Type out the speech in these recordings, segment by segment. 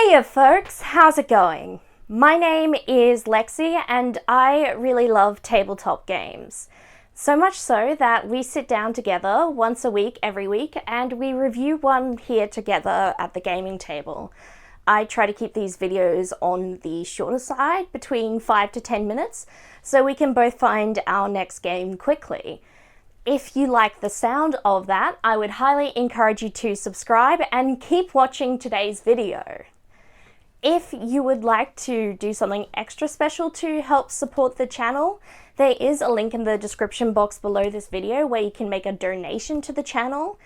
Hiya folks, how's it going? My name is Lexi and I really love tabletop games. So much so that we sit down together once a week, every week, and we review one here together at the gaming table. I try to keep these videos on the shorter side, between 5 to 10 minutes, so we can both find our next game quickly. If you like the sound of that, I would highly encourage you to subscribe and keep watching today's video. If you would like to do something extra special to help support the channel, there is a link in the description box below this video where you can make a donation to the channel.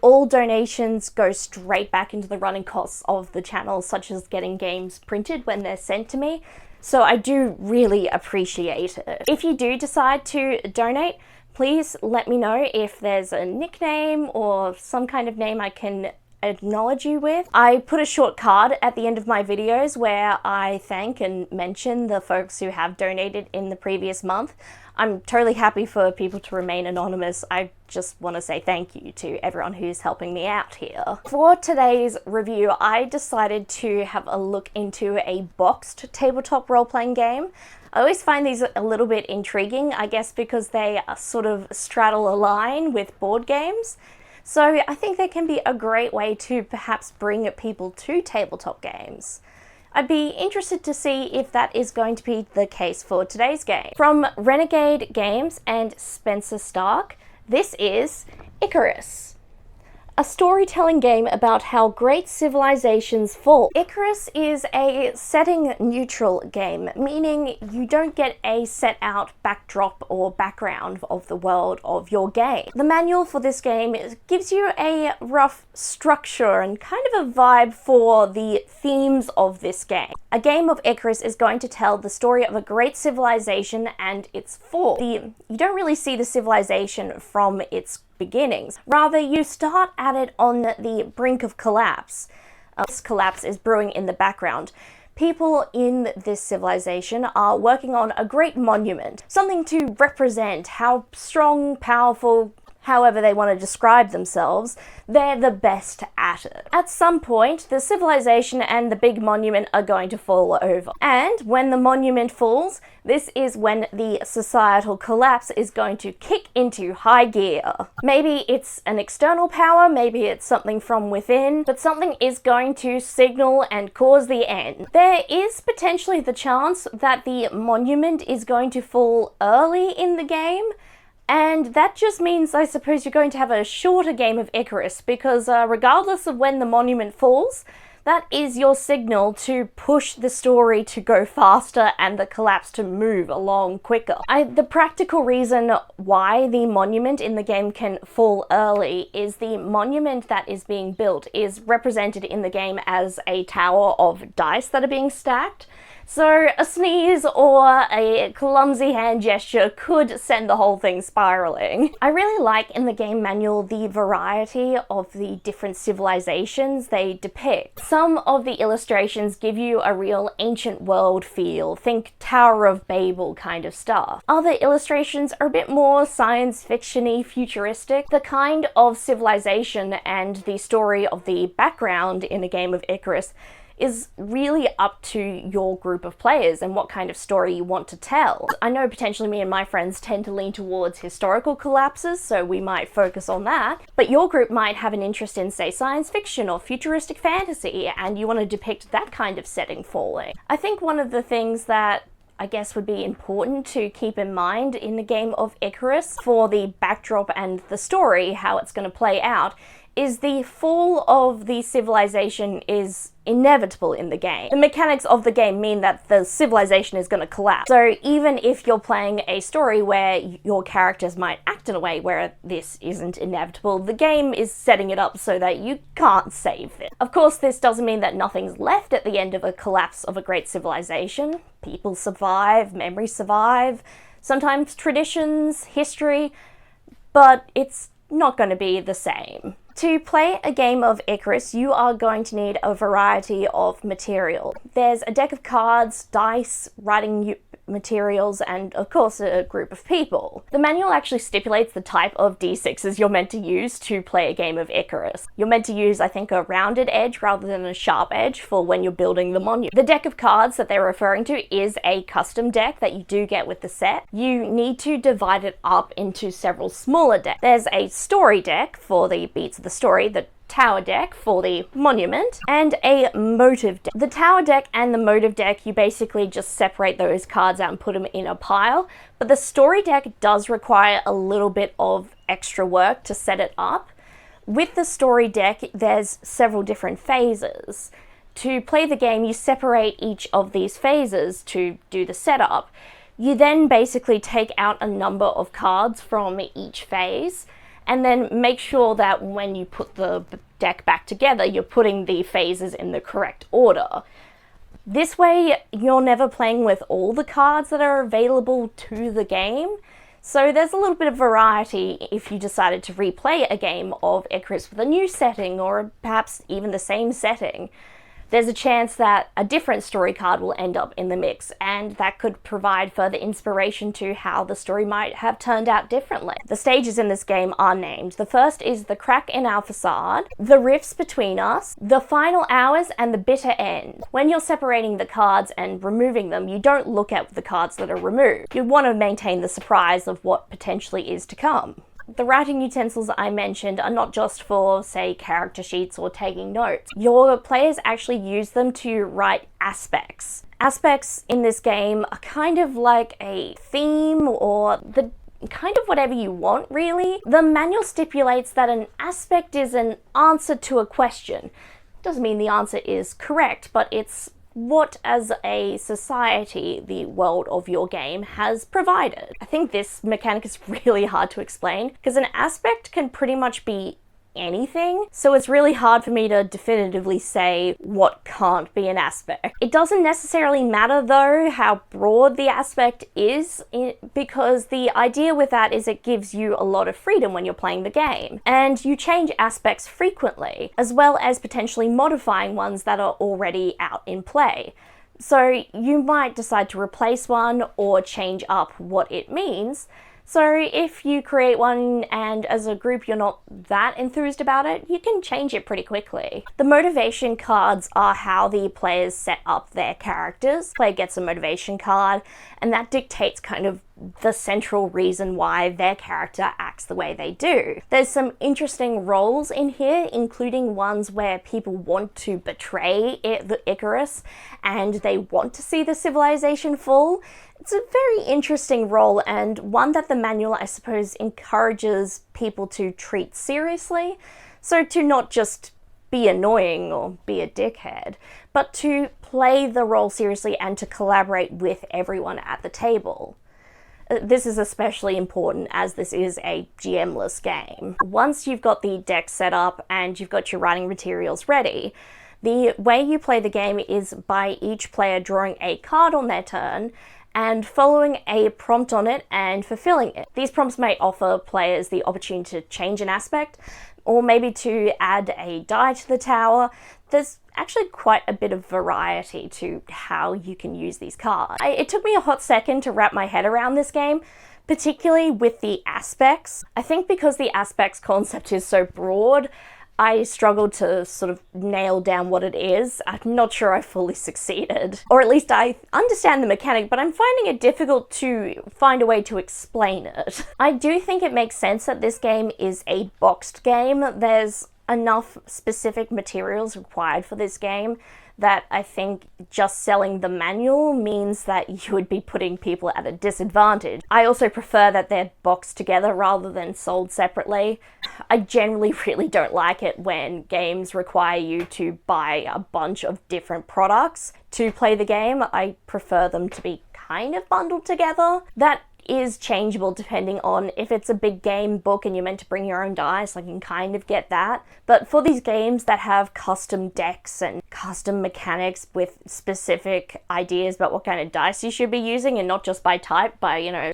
All donations go straight back into the running costs of the channel, such as getting games printed when they're sent to me, so I do really appreciate it. If you do decide to donate, please let me know if there's a nickname or some kind of name I can acknowledge you with. I put a short card at the end of my videos where I thank and mention the folks who have donated in the previous month. I'm totally happy for people to remain anonymous. I just want to say thank you to everyone who's helping me out here. For today's review, I decided to have a look into a boxed tabletop role-playing game. I always find these a little bit intriguing, I guess because they sort of straddle a line with board games. So I think they can be a great way to perhaps bring people to tabletop games. I'd be interested to see if that is going to be the case for today's game. From Renegade Games and Spencer Stark, this is Icarus, a storytelling game about how great civilizations fall. Icarus is a setting-neutral game, meaning you don't get a set-out backdrop or background of the world of your game. The manual for this game gives you a rough structure and kind of a vibe for the themes of this game. A game of Icarus is going to tell the story of a great civilization and its fall. You don't really see the civilization from its beginnings. Rather, you start at it on the brink of collapse. This collapse is brewing in the background. People in this civilization are working on a great monument, something to represent how strong, powerful, however they want to describe themselves, they're the best at it. At some point, the civilization and the big monument are going to fall over. And when the monument falls, this is when the societal collapse is going to kick into high gear. Maybe it's an external power, maybe it's something from within, but something is going to signal and cause the end. There is potentially the chance that the monument is going to fall early in the game, and that just means, I suppose, you're going to have a shorter game of Icarus, because regardless of when the monument falls, that is your signal to push the story to go faster and the collapse to move along quicker. The practical reason why the monument in the game can fall early is the monument that is being built is represented in the game as a tower of dice that are being stacked. So a sneeze or a clumsy hand gesture could send the whole thing spiraling. I really like in the game manual the variety of the different civilizations they depict. Some of the illustrations give you a real ancient world feel, think Tower of Babel kind of stuff. Other illustrations are a bit more science fiction-y, futuristic. The kind of civilization and the story of the background in a game of Icarus is really up to your group of players and what kind of story you want to tell. I know potentially me and my friends tend to lean towards historical collapses, so we might focus on that, but your group might have an interest in, say, science fiction or futuristic fantasy, and you want to depict that kind of setting falling. I think one of the things that I guess would be important to keep in mind in the game of Icarus for the backdrop and the story, how it's going to play out, is the fall of the civilization is inevitable in the game. The mechanics of the game mean that the civilization is going to collapse. So even if you're playing a story where your characters might act in a way where this isn't inevitable, the game is setting it up so that you can't save it. Of course, this doesn't mean that nothing's left at the end of a collapse of a great civilization. People survive, memories survive, sometimes traditions, history, but it's not going to be the same. To play a game of Icarus, you are going to need a variety of material. There's a deck of cards, dice, writing materials, and of course a group of people. The manual actually stipulates the type of d6s you're meant to use to play a game of Icarus. You're meant to use, I think, a rounded edge rather than a sharp edge for when you're building the monument. The deck of cards that they're referring to is a custom deck that you do get with the set. You need to divide it up into several smaller decks. There's a story deck for the beats of the story, the tower deck for the monument, and a motive deck. The tower deck and the motive deck, you basically just separate those cards out and put them in a pile, but the story deck does require a little bit of extra work to set it up. With the story deck, there's several different phases. To play the game, you separate each of these phases to do the setup. You then basically take out a number of cards from each phase, and then make sure that when you put the deck back together, you're putting the phases in the correct order. This way, you're never playing with all the cards that are available to the game, so there's a little bit of variety if you decided to replay a game of Icarus with a new setting, or perhaps even the same setting. There's a chance that a different story card will end up in the mix, and that could provide further inspiration to how the story might have turned out differently. The stages in this game are named. The first is the crack in our facade, the rifts between us, the final hours, and the bitter end. When you're separating the cards and removing them, you don't look at the cards that are removed. You want to maintain the surprise of what potentially is to come. The writing utensils I mentioned are not just for, say, character sheets or taking notes. Your players actually use them to write aspects. Aspects in this game are kind of like a theme, or the kind of whatever you want, really. The manual stipulates that an aspect is an answer to a question. Doesn't mean the answer is correct, but it's what, as a society, the world of your game has provided. I think this mechanic is really hard to explain, because an aspect can pretty much be anything, so it's really hard for me to definitively say what can't be an aspect. It doesn't necessarily matter though how broad the aspect is, because the idea with that is it gives you a lot of freedom when you're playing the game, and you change aspects frequently, as well as potentially modifying ones that are already out in play. So you might decide to replace one or change up what it means. So if you create one and as a group you're not that enthused about it, you can change it pretty quickly. The motivation cards are how the players set up their characters. The player gets a motivation card, and that dictates kind of the central reason why their character acts the way they do. There's some interesting roles in here, including ones where people want to betray the Icarus and they want to see the civilization fall. It's a very interesting role, and one that the manual, I suppose, encourages people to treat seriously. So to not just be annoying or be a dickhead, but to play the role seriously and to collaborate with everyone at the table. This is especially important as this is a GM-less game. Once you've got the deck set up and you've got your writing materials ready, the way you play the game is by each player drawing a card on their turn and following a prompt on it and fulfilling it. These prompts may offer players the opportunity to change an aspect, or maybe to add a die to the tower. There's actually quite a bit of variety to how you can use these cards. It took me a hot second to wrap my head around this game, particularly with the aspects. I think because the aspects concept is so broad, I struggled to sort of nail down what it is. I'm not sure I fully succeeded. Or at least I understand the mechanic, but I'm finding it difficult to find a way to explain it. I do think it makes sense that this game is a boxed game. There's enough specific materials required for this game that I think just selling the manual means that you would be putting people at a disadvantage. I also prefer that they're boxed together rather than sold separately. I generally really don't like it when games require you to buy a bunch of different products to play the game. I prefer them to be kind of bundled together. That is changeable depending on if it's a big game book and you're meant to bring your own dice. I can kind of get that. But for these games that have custom decks and custom mechanics with specific ideas about what kind of dice you should be using, and not just by type,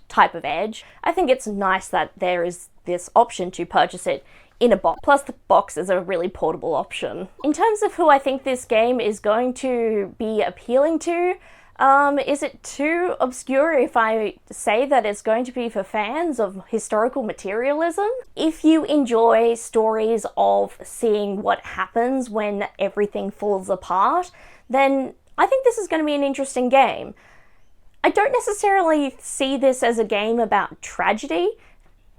type of edge, I think it's nice that there is this option to purchase it in a box. Plus the box is a really portable option. In terms of who I think this game is going to be appealing to, Is it too obscure if I say that it's going to be for fans of historical materialism? If you enjoy stories of seeing what happens when everything falls apart, then I think this is going to be an interesting game. I don't necessarily see this as a game about tragedy.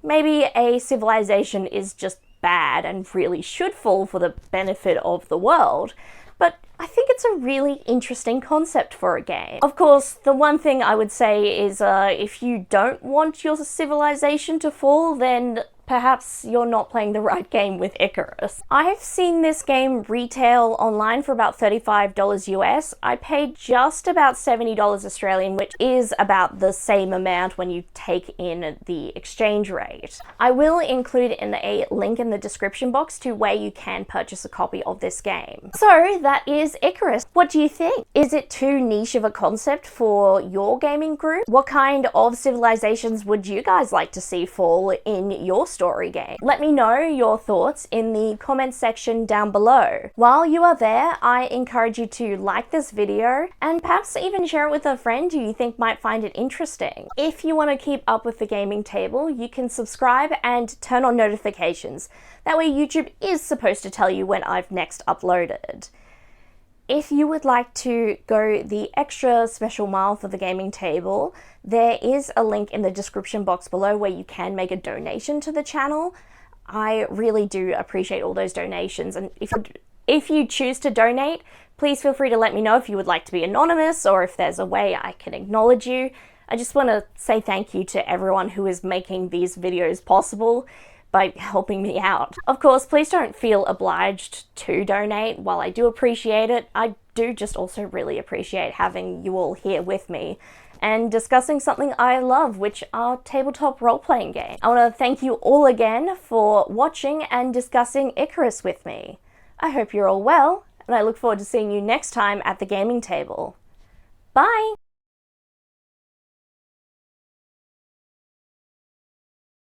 Maybe a civilization is just bad and really should fall for the benefit of the world, but I think it's a really interesting concept for a game. Of course, the one thing I would say is if you don't want your civilization to fall, then perhaps you're not playing the right game with Icarus. I've seen this game retail online for about $35 US. I paid just about $70 Australian, which is about the same amount when you take in the exchange rate. I will include in a link in the description box to where you can purchase a copy of this game. So that is Icarus. What do you think? Is it too niche of a concept for your gaming group? What kind of civilizations would you guys like to see fall in your story game? Let me know your thoughts in the comment section down below. While you are there, I encourage you to like this video and perhaps even share it with a friend who you think might find it interesting. If you want to keep up with the gaming table, you can subscribe and turn on notifications. That way YouTube is supposed to tell you when I've next uploaded. If you would like to go the extra special mile for the gaming table, there is a link in the description box below where you can make a donation to the channel. I really do appreciate all those donations, and if you choose to donate, please feel free to let me know if you would like to be anonymous or if there's a way I can acknowledge you. I just want to say thank you to everyone who is making these videos possible by helping me out. Of course, please don't feel obliged to donate. While I do appreciate it, I do just also really appreciate having you all here with me and discussing something I love, which are tabletop role-playing games. I want to thank you all again for watching and discussing Icarus with me. I hope you're all well, and I look forward to seeing you next time at the gaming table. Bye!